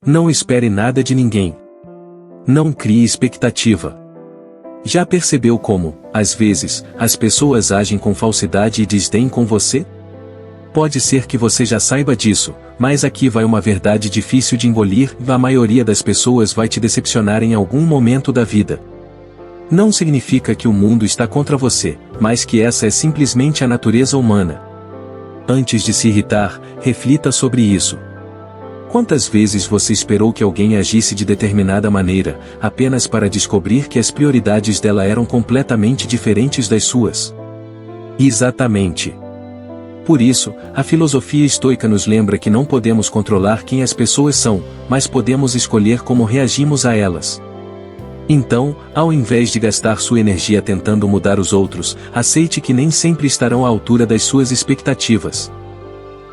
Não espere nada de ninguém. Não crie expectativa. Já percebeu como, às vezes, as pessoas agem com falsidade e desdém com você? Pode ser que você já saiba disso, mas aqui vai uma verdade difícil de engolir: a maioria das pessoas vai te decepcionar em algum momento da vida. Não significa que o mundo está contra você, mas que essa é simplesmente a natureza humana. Antes de se irritar, reflita sobre isso. Quantas vezes você esperou que alguém agisse de determinada maneira, apenas para descobrir que as prioridades dela eram completamente diferentes das suas? Exatamente. Por isso, a filosofia estoica nos lembra que não podemos controlar quem as pessoas são, mas podemos escolher como reagimos a elas. Então, ao invés de gastar sua energia tentando mudar os outros, aceite que nem sempre estarão à altura das suas expectativas.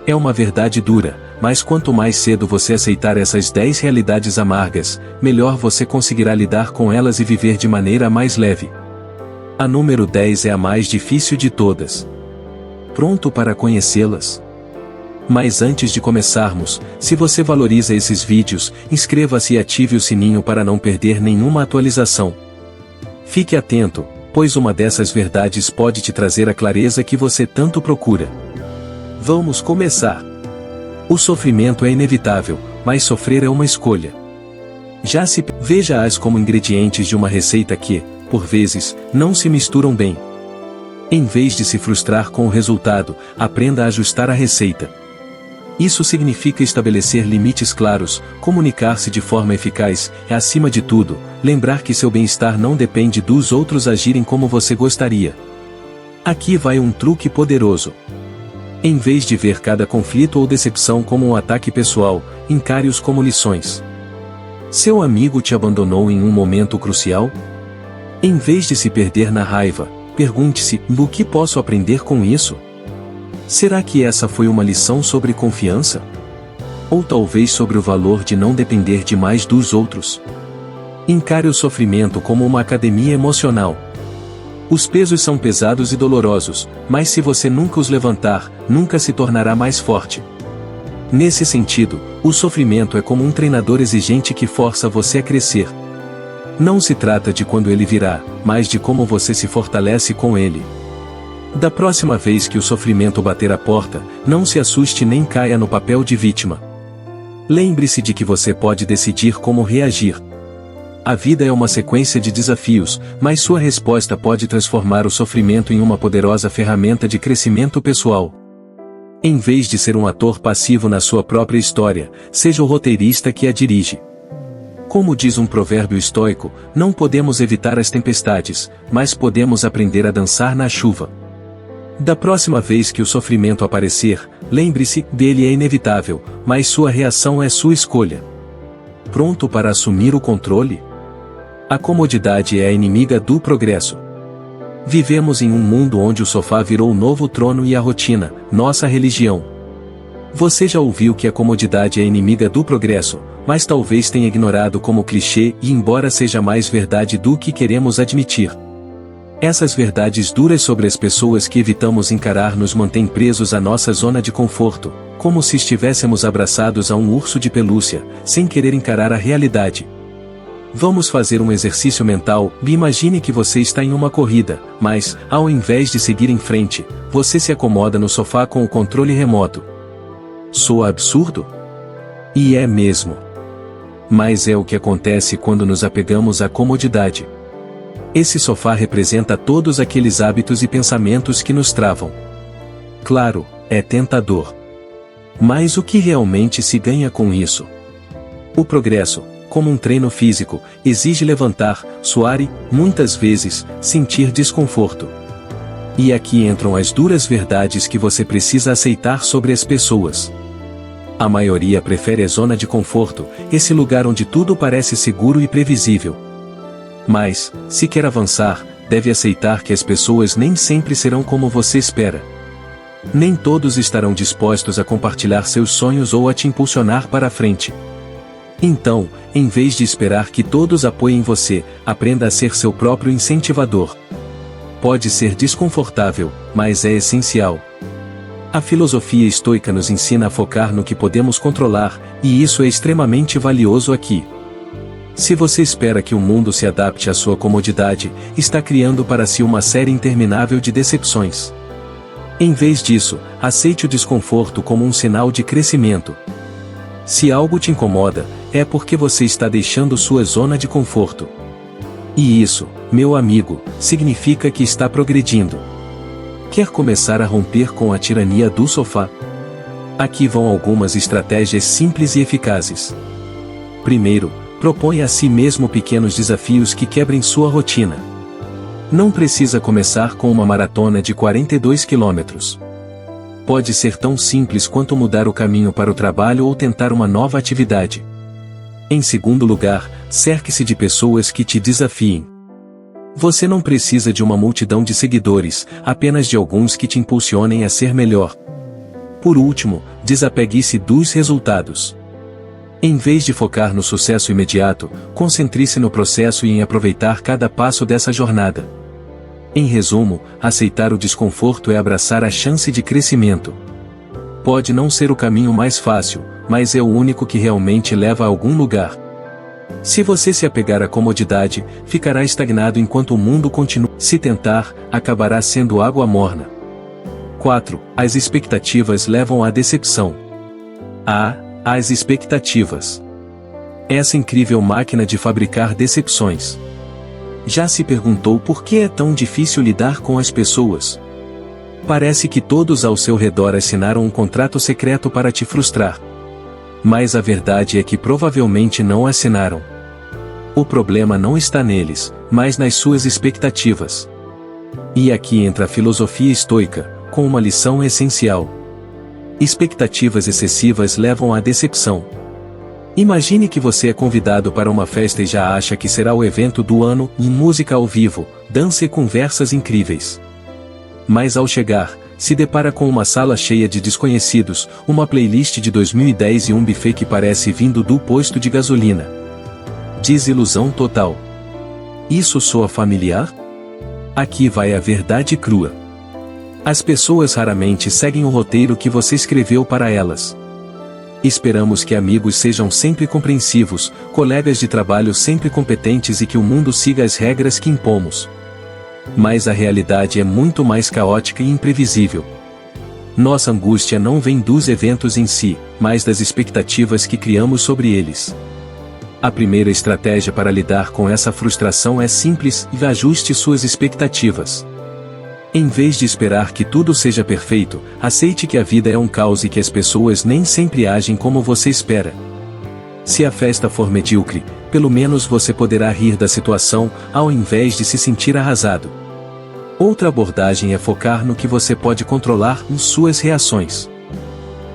É uma verdade dura, mas quanto mais cedo você aceitar essas 10 realidades amargas, melhor você conseguirá lidar com elas e viver de maneira mais leve. A número 10 é a mais difícil de todas. Pronto para conhecê-las? Mas antes de começarmos, se você valoriza esses vídeos, inscreva-se e ative o sininho para não perder nenhuma atualização. Fique atento, pois uma dessas verdades pode te trazer a clareza que você tanto procura. Vamos começar. O sofrimento é inevitável, mas sofrer é uma escolha. Veja-as como ingredientes de uma receita que, por vezes, não se misturam bem. Em vez de se frustrar com o resultado, aprenda a ajustar a receita. Isso significa estabelecer limites claros, comunicar-se de forma eficaz e, acima de tudo, lembrar que seu bem-estar não depende dos outros agirem como você gostaria. Aqui vai um truque poderoso. Em vez de ver cada conflito ou decepção como um ataque pessoal, encare-os como lições. Seu amigo te abandonou em um momento crucial? Em vez de se perder na raiva, pergunte-se: o que posso aprender com isso? Será que essa foi uma lição sobre confiança? Ou talvez sobre o valor de não depender demais dos outros? Encare o sofrimento como uma academia emocional. Os pesos são pesados e dolorosos, mas se você nunca os levantar, nunca se tornará mais forte. Nesse sentido, o sofrimento é como um treinador exigente que força você a crescer. Não se trata de quando ele virá, mas de como você se fortalece com ele. Da próxima vez que o sofrimento bater a porta, não se assuste nem caia no papel de vítima. Lembre-se de que você pode decidir como reagir. A vida é uma sequência de desafios, mas sua resposta pode transformar o sofrimento em uma poderosa ferramenta de crescimento pessoal. Em vez de ser um ator passivo na sua própria história, seja o roteirista que a dirige. Como diz um provérbio estoico, não podemos evitar as tempestades, mas podemos aprender a dançar na chuva. Da próxima vez que o sofrimento aparecer, lembre-se, dele é inevitável, mas sua reação é sua escolha. Pronto para assumir o controle? A comodidade é a inimiga do progresso. Vivemos em um mundo onde o sofá virou o novo trono e a rotina, nossa religião. Você já ouviu que a comodidade é inimiga do progresso, mas talvez tenha ignorado como clichê e embora seja mais verdade do que queremos admitir. Essas verdades duras sobre as pessoas que evitamos encarar nos mantêm presos à nossa zona de conforto, como se estivéssemos abraçados a um urso de pelúcia, sem querer encarar a realidade. Vamos fazer um exercício mental. Imagine que você está em uma corrida, mas, ao invés de seguir em frente, você se acomoda no sofá com o controle remoto. Soa absurdo? E é mesmo. Mas é o que acontece quando nos apegamos à comodidade. Esse sofá representa todos aqueles hábitos e pensamentos que nos travam. Claro, é tentador. Mas o que realmente se ganha com isso? O progresso, como um treino físico, exige levantar, suar e, muitas vezes, sentir desconforto. E aqui entram as duras verdades que você precisa aceitar sobre as pessoas. A maioria prefere a zona de conforto, esse lugar onde tudo parece seguro e previsível. Mas, se quer avançar, deve aceitar que as pessoas nem sempre serão como você espera. Nem todos estarão dispostos a compartilhar seus sonhos ou a te impulsionar para a frente. Então, em vez de esperar que todos apoiem você, aprenda a ser seu próprio incentivador. Pode ser desconfortável, mas é essencial. A filosofia estoica nos ensina a focar no que podemos controlar, e isso é extremamente valioso aqui. Se você espera que o mundo se adapte à sua comodidade, está criando para si uma série interminável de decepções. Em vez disso, aceite o desconforto como um sinal de crescimento. Se algo te incomoda, é porque você está deixando sua zona de conforto. E isso, meu amigo, significa que está progredindo. Quer começar a romper com a tirania do sofá? Aqui vão algumas estratégias simples e eficazes. Primeiro, proponha a si mesmo pequenos desafios que quebrem sua rotina. Não precisa começar com uma maratona de 42 quilômetros. Pode ser tão simples quanto mudar o caminho para o trabalho ou tentar uma nova atividade. Em segundo lugar, cerque-se de pessoas que te desafiem. Você não precisa de uma multidão de seguidores, apenas de alguns que te impulsionem a ser melhor. Por último, desapegue-se dos resultados. Em vez de focar no sucesso imediato, concentre-se no processo e em aproveitar cada passo dessa jornada. Em resumo, aceitar o desconforto é abraçar a chance de crescimento. Pode não ser o caminho mais fácil, mas é o único que realmente leva a algum lugar. Se você se apegar à comodidade, ficará estagnado enquanto o mundo continua. Se tentar, acabará sendo água morna. 4. As expectativas levam à decepção. As expectativas. Essa incrível máquina de fabricar decepções. Já se perguntou por que é tão difícil lidar com as pessoas? Parece que todos ao seu redor assinaram um contrato secreto para te frustrar. Mas a verdade é que provavelmente não assinaram. O problema não está neles, mas nas suas expectativas. E aqui entra a filosofia estoica, com uma lição essencial. Expectativas excessivas levam à decepção. Imagine que você é convidado para uma festa e já acha que será o evento do ano, em música ao vivo, dança e conversas incríveis. Mas ao chegar, se depara com uma sala cheia de desconhecidos, uma playlist de 2010 e um buffet que parece vindo do posto de gasolina. Desilusão total. Isso soa familiar? Aqui vai a verdade crua. As pessoas raramente seguem o roteiro que você escreveu para elas. Esperamos que amigos sejam sempre compreensivos, colegas de trabalho sempre competentes e que o mundo siga as regras que impomos. Mas a realidade é muito mais caótica e imprevisível. Nossa angústia não vem dos eventos em si, mas das expectativas que criamos sobre eles. A primeira estratégia para lidar com essa frustração é simples: ajuste suas expectativas. Em vez de esperar que tudo seja perfeito, aceite que a vida é um caos e que as pessoas nem sempre agem como você espera. Se a festa for medíocre, pelo menos você poderá rir da situação, ao invés de se sentir arrasado. Outra abordagem é focar no que você pode controlar, em suas reações.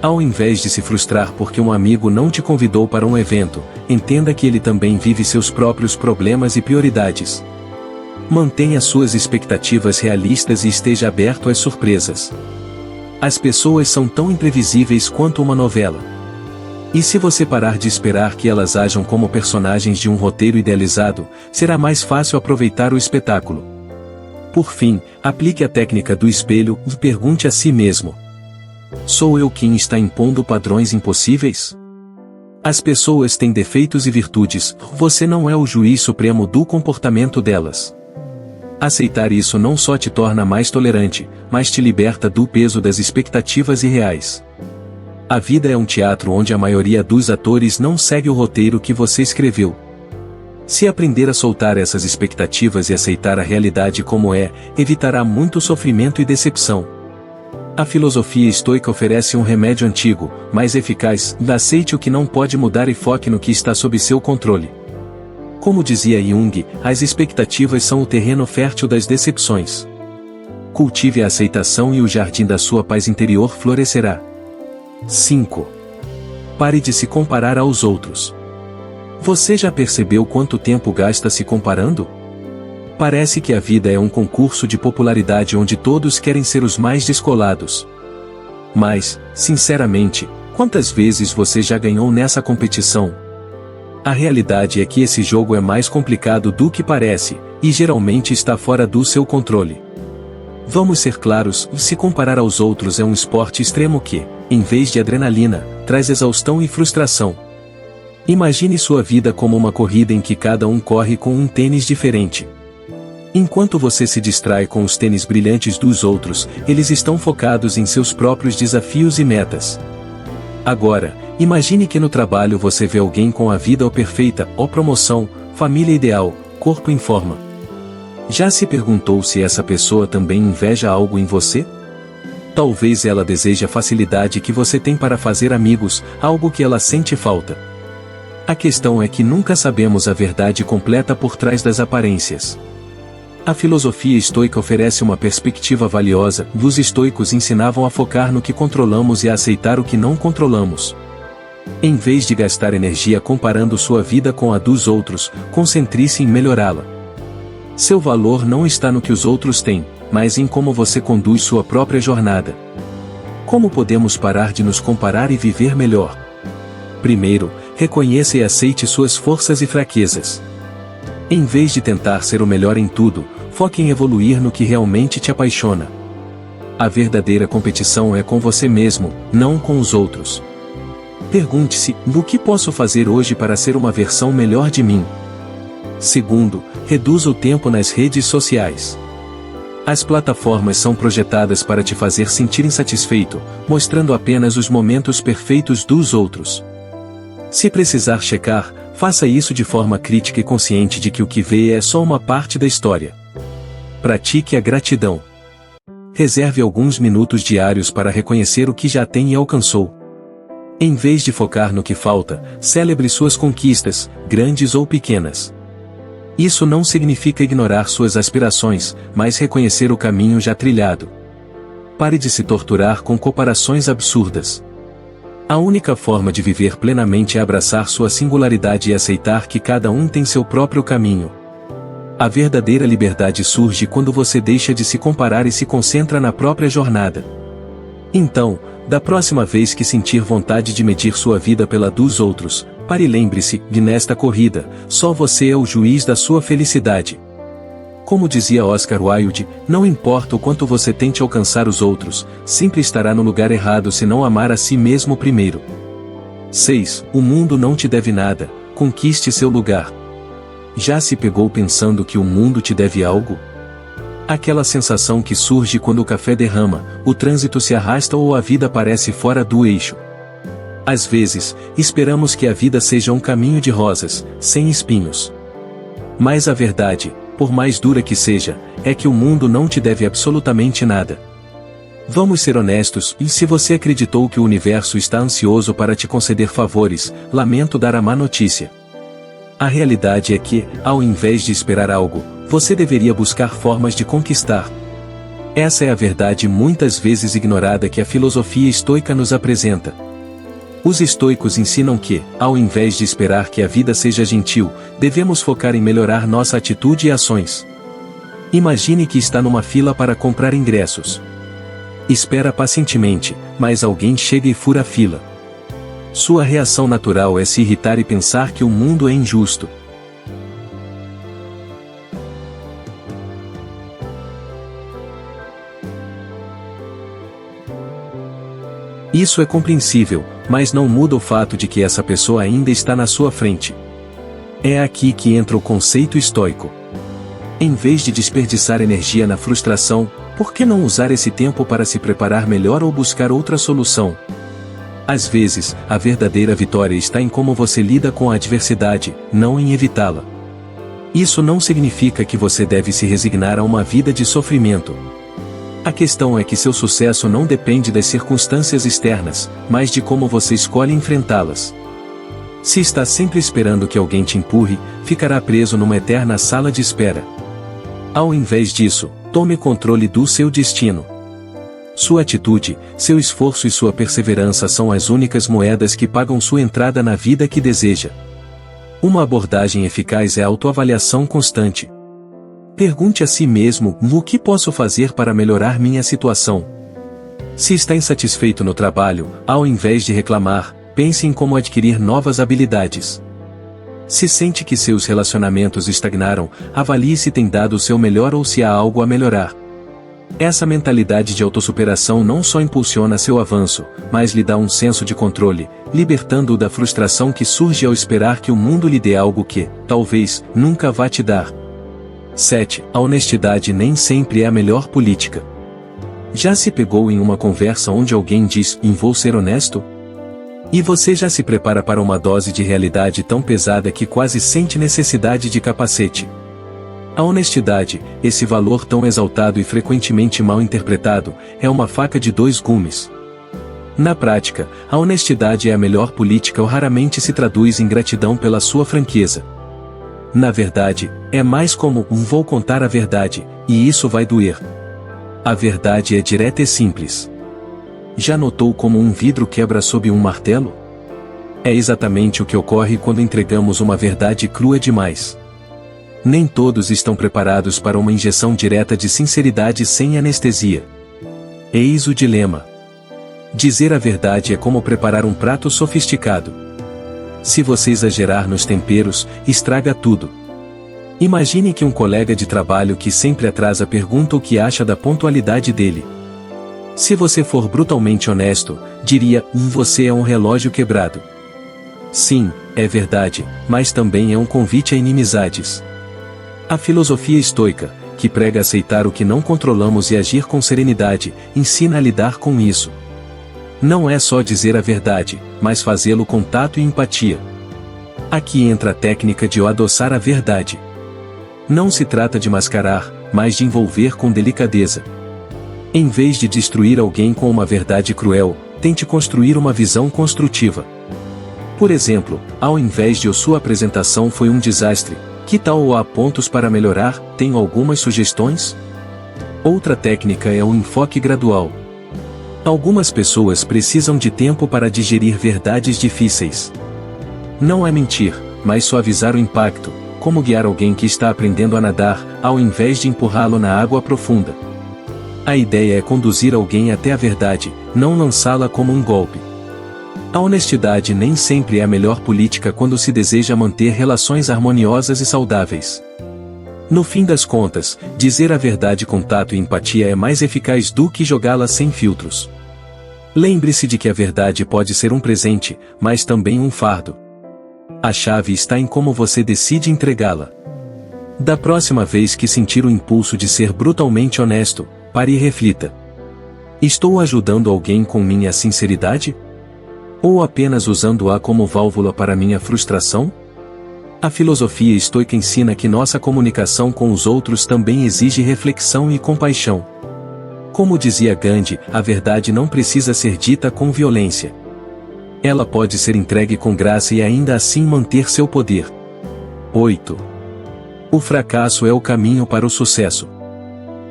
Ao invés de se frustrar porque um amigo não te convidou para um evento, entenda que ele também vive seus próprios problemas e prioridades. Mantenha suas expectativas realistas e esteja aberto às surpresas. As pessoas são tão imprevisíveis quanto uma novela. E se você parar de esperar que elas ajam como personagens de um roteiro idealizado, será mais fácil aproveitar o espetáculo. Por fim, aplique a técnica do espelho e pergunte a si mesmo: sou eu quem está impondo padrões impossíveis? As pessoas têm defeitos e virtudes, você não é o juiz supremo do comportamento delas. Aceitar isso não só te torna mais tolerante, mas te liberta do peso das expectativas irreais. A vida é um teatro onde a maioria dos atores não segue o roteiro que você escreveu. Se aprender a soltar essas expectativas e aceitar a realidade como é, evitará muito sofrimento e decepção. A filosofia estoica oferece um remédio antigo, mas eficaz: aceite o que não pode mudar e foque no que está sob seu controle. Como dizia Jung, as expectativas são o terreno fértil das decepções. Cultive a aceitação e o jardim da sua paz interior florescerá. 5. Pare de se comparar aos outros. Você já percebeu quanto tempo gasta se comparando? Parece que a vida é um concurso de popularidade onde todos querem ser os mais descolados. Mas, sinceramente, quantas vezes você já ganhou nessa competição? A realidade é que esse jogo é mais complicado do que parece, e geralmente está fora do seu controle. Vamos ser claros, se comparar aos outros é um esporte extremo que, em vez de adrenalina, traz exaustão e frustração. Imagine sua vida como uma corrida em que cada um corre com um tênis diferente. Enquanto você se distrai com os tênis brilhantes dos outros, eles estão focados em seus próprios desafios e metas. Agora, imagine que no trabalho você vê alguém com a vida perfeita, promoção, família ideal, corpo em forma. Já se perguntou se essa pessoa também inveja algo em você? Talvez ela deseje a facilidade que você tem para fazer amigos, algo que ela sente falta. A questão é que nunca sabemos a verdade completa por trás das aparências. A filosofia estoica oferece uma perspectiva valiosa. Os estoicos ensinavam a focar no que controlamos e a aceitar o que não controlamos. Em vez de gastar energia comparando sua vida com a dos outros, concentre-se em melhorá-la. Seu valor não está no que os outros têm, mas em como você conduz sua própria jornada. Como podemos parar de nos comparar e viver melhor? Primeiro, reconheça e aceite suas forças e fraquezas. Em vez de tentar ser o melhor em tudo, foque em evoluir no que realmente te apaixona. A verdadeira competição é com você mesmo, não com os outros. Pergunte-se: o que posso fazer hoje para ser uma versão melhor de mim? Segundo, reduza o tempo nas redes sociais. As plataformas são projetadas para te fazer sentir insatisfeito, mostrando apenas os momentos perfeitos dos outros. Se precisar checar, faça isso de forma crítica e consciente de que o que vê é só uma parte da história. Pratique a gratidão. Reserve alguns minutos diários para reconhecer o que já tem e alcançou. Em vez de focar no que falta, celebre suas conquistas, grandes ou pequenas. Isso não significa ignorar suas aspirações, mas reconhecer o caminho já trilhado. Pare de se torturar com comparações absurdas. A única forma de viver plenamente é abraçar sua singularidade e aceitar que cada um tem seu próprio caminho. A verdadeira liberdade surge quando você deixa de se comparar e se concentra na própria jornada. Então, da próxima vez que sentir vontade de medir sua vida pela dos outros, pare e lembre-se de nesta corrida, só você é o juiz da sua felicidade. Como dizia Oscar Wilde, não importa o quanto você tente alcançar os outros, sempre estará no lugar errado se não amar a si mesmo primeiro. 6. O mundo não te deve nada, conquiste seu lugar. Já se pegou pensando que o mundo te deve algo? Aquela sensação que surge quando o café derrama, o trânsito se arrasta ou a vida parece fora do eixo. Às vezes, esperamos que a vida seja um caminho de rosas, sem espinhos. Mas a verdade, por mais dura que seja, é que o mundo não te deve absolutamente nada. Vamos ser honestos, e se você acreditou que o universo está ansioso para te conceder favores, lamento dar a má notícia. A realidade é que, ao invés de esperar algo, você deveria buscar formas de conquistar. Essa é a verdade muitas vezes ignorada que a filosofia estoica nos apresenta. Os estoicos ensinam que, ao invés de esperar que a vida seja gentil, devemos focar em melhorar nossa atitude e ações. Imagine que está numa fila para comprar ingressos. Espera pacientemente, mas alguém chega e fura a fila. Sua reação natural é se irritar e pensar que o mundo é injusto. Isso é compreensível, mas não muda o fato de que essa pessoa ainda está na sua frente. É aqui que entra o conceito estoico. Em vez de desperdiçar energia na frustração, por que não usar esse tempo para se preparar melhor ou buscar outra solução? Às vezes, a verdadeira vitória está em como você lida com a adversidade, não em evitá-la. Isso não significa que você deve se resignar a uma vida de sofrimento. A questão é que seu sucesso não depende das circunstâncias externas, mas de como você escolhe enfrentá-las. Se está sempre esperando que alguém te empurre, ficará preso numa eterna sala de espera. Ao invés disso, tome controle do seu destino. Sua atitude, seu esforço e sua perseverança são as únicas moedas que pagam sua entrada na vida que deseja. Uma abordagem eficaz é a autoavaliação constante. Pergunte a si mesmo: o que posso fazer para melhorar minha situação? Se está insatisfeito no trabalho, ao invés de reclamar, pense em como adquirir novas habilidades. Se sente que seus relacionamentos estagnaram, avalie se tem dado o seu melhor ou se há algo a melhorar. Essa mentalidade de autossuperação não só impulsiona seu avanço, mas lhe dá um senso de controle, libertando-o da frustração que surge ao esperar que o mundo lhe dê algo que, talvez, nunca vá te dar. 7. A honestidade nem sempre é a melhor política. Já se pegou em uma conversa onde alguém diz, vou ser honesto? E você já se prepara para uma dose de realidade tão pesada que quase sente necessidade de capacete. A honestidade, esse valor tão exaltado e frequentemente mal interpretado, é uma faca de dois gumes. Na prática, a honestidade é a melhor política ou raramente se traduz em gratidão pela sua franqueza. Na verdade, é mais como vou contar a verdade, e isso vai doer. A verdade é direta e simples. Já notou como um vidro quebra sob um martelo? É exatamente o que ocorre quando entregamos uma verdade crua demais. Nem todos estão preparados para uma injeção direta de sinceridade sem anestesia. Eis o dilema. Dizer a verdade é como preparar um prato sofisticado. Se você exagerar nos temperos, estraga tudo. Imagine que um colega de trabalho que sempre atrasa pergunta o que acha da pontualidade dele. Se você for brutalmente honesto, diria, você é um relógio quebrado. Sim, é verdade, mas também é um convite a inimizades. A filosofia estoica, que prega aceitar o que não controlamos e agir com serenidade, ensina a lidar com isso. Não é só dizer a verdade, mas fazê-lo com tato e empatia. Aqui entra a técnica de adoçar a verdade. Não se trata de mascarar, mas de envolver com delicadeza. Em vez de destruir alguém com uma verdade cruel, tente construir uma visão construtiva. Por exemplo, ao invés de sua apresentação foi um desastre, que tal ou há pontos para melhorar, tenho algumas sugestões? Outra técnica é o enfoque gradual. Algumas pessoas precisam de tempo para digerir verdades difíceis. Não é mentir, mas suavizar o impacto, como guiar alguém que está aprendendo a nadar, ao invés de empurrá-lo na água profunda. A ideia é conduzir alguém até a verdade, não lançá-la como um golpe. A honestidade nem sempre é a melhor política quando se deseja manter relações harmoniosas e saudáveis. No fim das contas, dizer a verdade com tato e empatia é mais eficaz do que jogá-la sem filtros. Lembre-se de que a verdade pode ser um presente, mas também um fardo. A chave está em como você decide entregá-la. Da próxima vez que sentir o impulso de ser brutalmente honesto, pare e reflita. Estou ajudando alguém com minha sinceridade? Ou apenas usando-a como válvula para minha frustração? A filosofia estoica ensina que nossa comunicação com os outros também exige reflexão e compaixão. Como dizia Gandhi, a verdade não precisa ser dita com violência. Ela pode ser entregue com graça e ainda assim manter seu poder. 8. O fracasso é o caminho para o sucesso.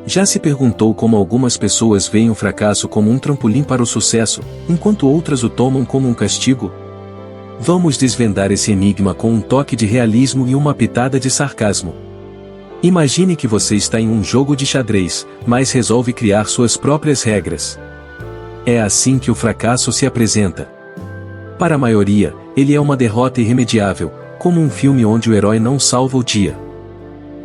Já se perguntou como algumas pessoas veem o fracasso como um trampolim para o sucesso, enquanto outras o tomam como um castigo? Vamos desvendar esse enigma com um toque de realismo e uma pitada de sarcasmo. Imagine que você está em um jogo de xadrez, mas resolve criar suas próprias regras. É assim que o fracasso se apresenta. Para a maioria, ele é uma derrota irremediável, como um filme onde o herói não salva o dia.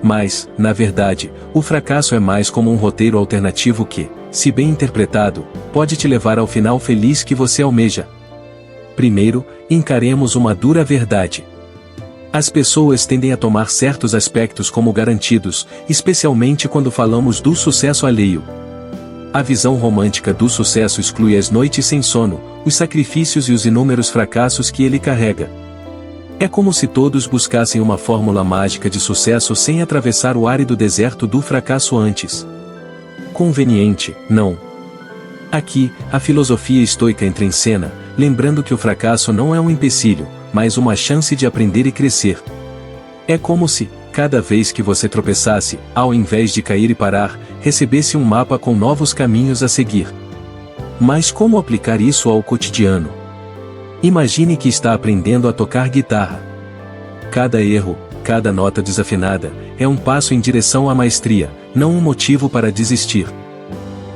Mas, na verdade, o fracasso é mais como um roteiro alternativo que, se bem interpretado, pode te levar ao final feliz que você almeja. Primeiro, encaremos uma dura verdade. As pessoas tendem a tomar certos aspectos como garantidos, especialmente quando falamos do sucesso alheio. A visão romântica do sucesso exclui as noites sem sono, os sacrifícios e os inúmeros fracassos que ele carrega. É como se todos buscassem uma fórmula mágica de sucesso sem atravessar o árido deserto do fracasso antes. Conveniente, não. Aqui, a filosofia estoica entra em cena, lembrando que o fracasso não é um empecilho, mas uma chance de aprender e crescer. É como se, cada vez que você tropeçasse, ao invés de cair e parar, recebesse um mapa com novos caminhos a seguir. Mas como aplicar isso ao cotidiano? Imagine que está aprendendo a tocar guitarra. Cada erro, cada nota desafinada, é um passo em direção à maestria, não um motivo para desistir.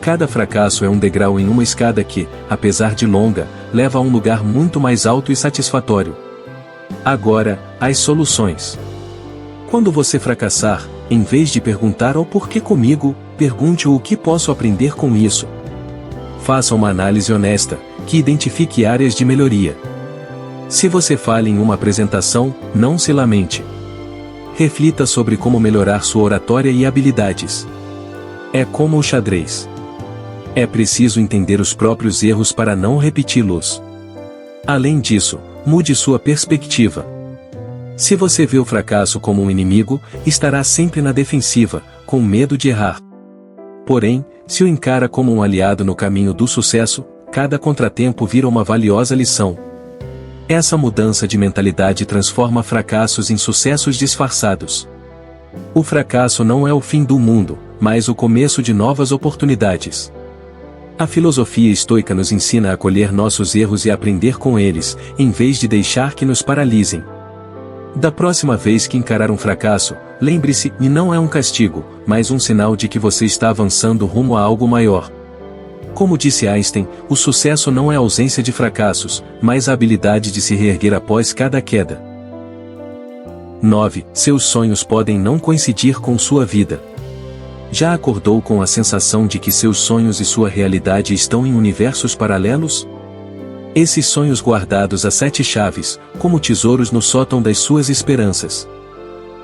Cada fracasso é um degrau em uma escada que, apesar de longa, leva a um lugar muito mais alto e satisfatório. Agora, as soluções. Quando você fracassar, em vez de perguntar por que comigo, pergunte o que posso aprender com isso. Faça uma análise honesta, que identifique áreas de melhoria. Se você falha em uma apresentação, não se lamente. Reflita sobre como melhorar sua oratória e habilidades. É como o xadrez. É preciso entender os próprios erros para não repeti-los. Além disso, mude sua perspectiva. Se você vê o fracasso como um inimigo, estará sempre na defensiva, com medo de errar. Porém, se o encara como um aliado no caminho do sucesso, cada contratempo vira uma valiosa lição. Essa mudança de mentalidade transforma fracassos em sucessos disfarçados. O fracasso não é o fim do mundo, mas o começo de novas oportunidades. A filosofia estoica nos ensina a acolher nossos erros e aprender com eles, em vez de deixar que nos paralisem. Da próxima vez que encarar um fracasso, lembre-se, e não é um castigo, mas um sinal de que você está avançando rumo a algo maior. Como disse Einstein, o sucesso não é a ausência de fracassos, mas a habilidade de se reerguer após cada queda. 9. Seus sonhos podem não coincidir com sua vida. Já acordou com a sensação de que seus sonhos e sua realidade estão em universos paralelos? Esses sonhos guardados a 7 chaves, como tesouros no sótão das suas esperanças.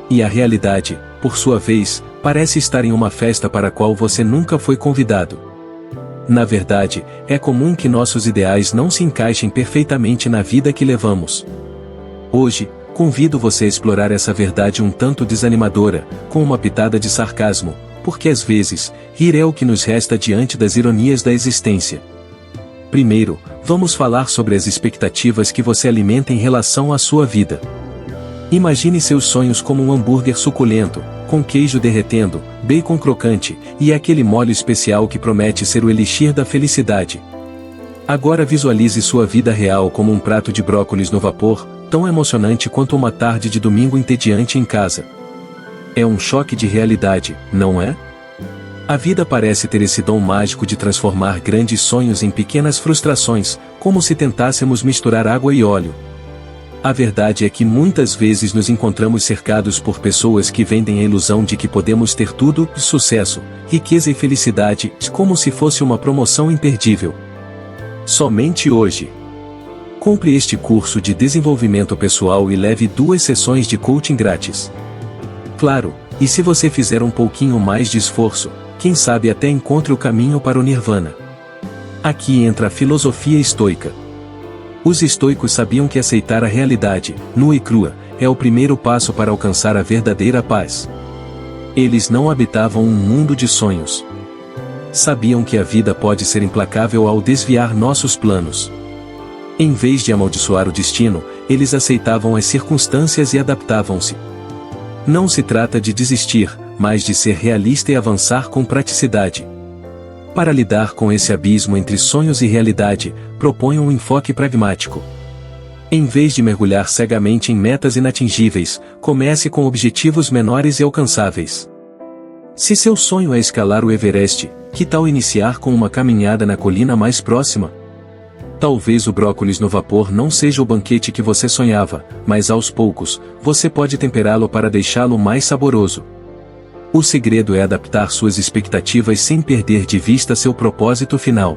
E a realidade, por sua vez, parece estar em uma festa para a qual você nunca foi convidado. Na verdade, é comum que nossos ideais não se encaixem perfeitamente na vida que levamos. Hoje, convido você a explorar essa verdade um tanto desanimadora, com uma pitada de sarcasmo, porque às vezes, rir é o que nos resta diante das ironias da existência. Primeiro, vamos falar sobre as expectativas que você alimenta em relação à sua vida. Imagine seus sonhos como um hambúrguer suculento, com queijo derretendo, bacon crocante, e aquele molho especial que promete ser o elixir da felicidade. Agora visualize sua vida real como um prato de brócolis no vapor, tão emocionante quanto uma tarde de domingo entediante em casa. É um choque de realidade, não é? A vida parece ter esse dom mágico de transformar grandes sonhos em pequenas frustrações, como se tentássemos misturar água e óleo. A verdade é que muitas vezes nos encontramos cercados por pessoas que vendem a ilusão de que podemos ter tudo, sucesso, riqueza e felicidade, como se fosse uma promoção imperdível. Somente hoje. Compre este curso de desenvolvimento pessoal e leve 2 sessões de coaching grátis. Claro, e se você fizer um pouquinho mais de esforço, quem sabe até encontre o caminho para o Nirvana. Aqui entra a filosofia estoica. Os estoicos sabiam que aceitar a realidade, nua e crua, é o primeiro passo para alcançar a verdadeira paz. Eles não habitavam um mundo de sonhos. Sabiam que a vida pode ser implacável ao desviar nossos planos. Em vez de amaldiçoar o destino, eles aceitavam as circunstâncias e adaptavam-se. Não se trata de desistir, mas de ser realista e avançar com praticidade. Para lidar com esse abismo entre sonhos e realidade, proponho um enfoque pragmático. Em vez de mergulhar cegamente em metas inatingíveis, comece com objetivos menores e alcançáveis. Se seu sonho é escalar o Everest, que tal iniciar com uma caminhada na colina mais próxima? Talvez o brócolis no vapor não seja o banquete que você sonhava, mas aos poucos, você pode temperá-lo para deixá-lo mais saboroso. O segredo é adaptar suas expectativas sem perder de vista seu propósito final.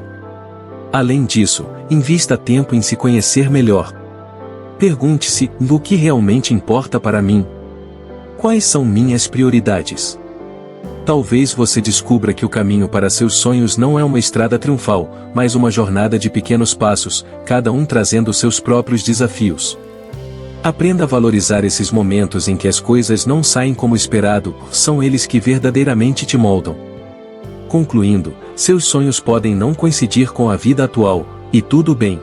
Além disso, invista tempo em se conhecer melhor. Pergunte-se: o que realmente importa para mim? Quais são minhas prioridades? Talvez você descubra que o caminho para seus sonhos não é uma estrada triunfal, mas uma jornada de pequenos passos, cada um trazendo seus próprios desafios. Aprenda a valorizar esses momentos em que as coisas não saem como esperado, são eles que verdadeiramente te moldam. Concluindo, seus sonhos podem não coincidir com a vida atual, e tudo bem.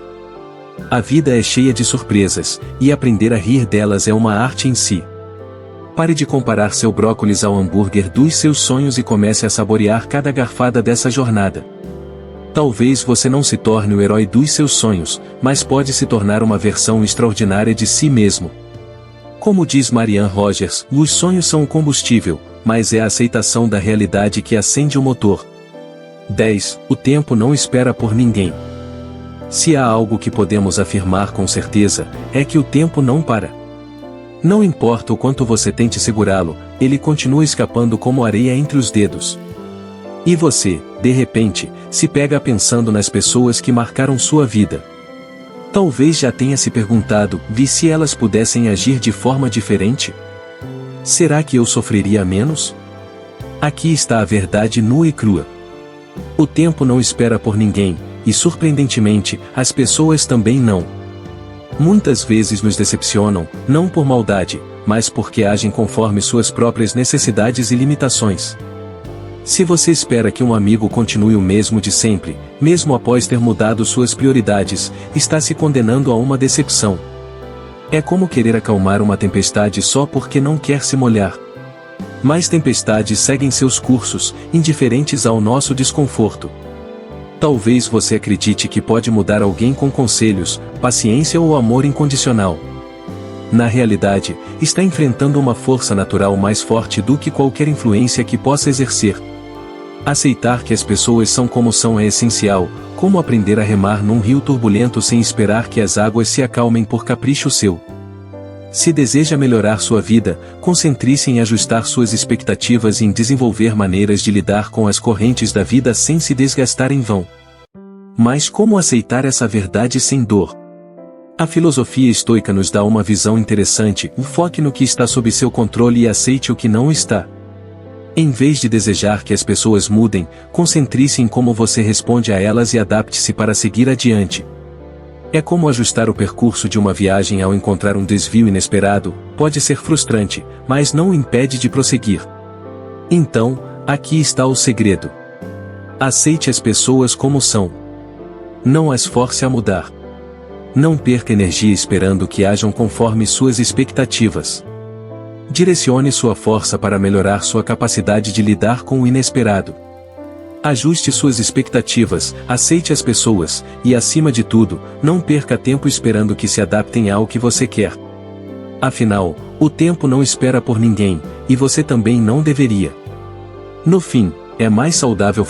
A vida é cheia de surpresas, e aprender a rir delas é uma arte em si. Pare de comparar seu brócolis ao hambúrguer dos seus sonhos e comece a saborear cada garfada dessa jornada. Talvez você não se torne o herói dos seus sonhos, mas pode se tornar uma versão extraordinária de si mesmo. Como diz Marianne Rogers, os sonhos são o combustível, mas é a aceitação da realidade que acende o motor. 10. O tempo não espera por ninguém. Se há algo que podemos afirmar com certeza, é que o tempo não para. Não importa o quanto você tente segurá-lo, ele continua escapando como areia entre os dedos. E você, de repente, se pega pensando nas pessoas que marcaram sua vida. Talvez já tenha se perguntado, se elas pudessem agir de forma diferente? Será que eu sofreria menos? Aqui está a verdade nua e crua. O tempo não espera por ninguém, e surpreendentemente, as pessoas também não. Muitas vezes nos decepcionam, não por maldade, mas porque agem conforme suas próprias necessidades e limitações. Se você espera que um amigo continue o mesmo de sempre, mesmo após ter mudado suas prioridades, está se condenando a uma decepção. É como querer acalmar uma tempestade só porque não quer se molhar. Mas tempestades seguem seus cursos, indiferentes ao nosso desconforto. Talvez você acredite que pode mudar alguém com conselhos, paciência ou amor incondicional. Na realidade, está enfrentando uma força natural mais forte do que qualquer influência que possa exercer. Aceitar que as pessoas são como são é essencial, como aprender a remar num rio turbulento sem esperar que as águas se acalmem por capricho seu. Se deseja melhorar sua vida, concentre-se em ajustar suas expectativas e em desenvolver maneiras de lidar com as correntes da vida sem se desgastar em vão. Mas como aceitar essa verdade sem dor? A filosofia estoica nos dá uma visão interessante: foque no que está sob seu controle e aceite o que não está. Em vez de desejar que as pessoas mudem, concentre-se em como você responde a elas e adapte-se para seguir adiante. É como ajustar o percurso de uma viagem ao encontrar um desvio inesperado, pode ser frustrante, mas não o impede de prosseguir. Então, aqui está o segredo. Aceite as pessoas como são. Não as force a mudar. Não perca energia esperando que ajam conforme suas expectativas. Direcione sua força para melhorar sua capacidade de lidar com o inesperado. Ajuste suas expectativas, aceite as pessoas, e acima de tudo, não perca tempo esperando que se adaptem ao que você quer. Afinal, o tempo não espera por ninguém, e você também não deveria. No fim, é mais saudável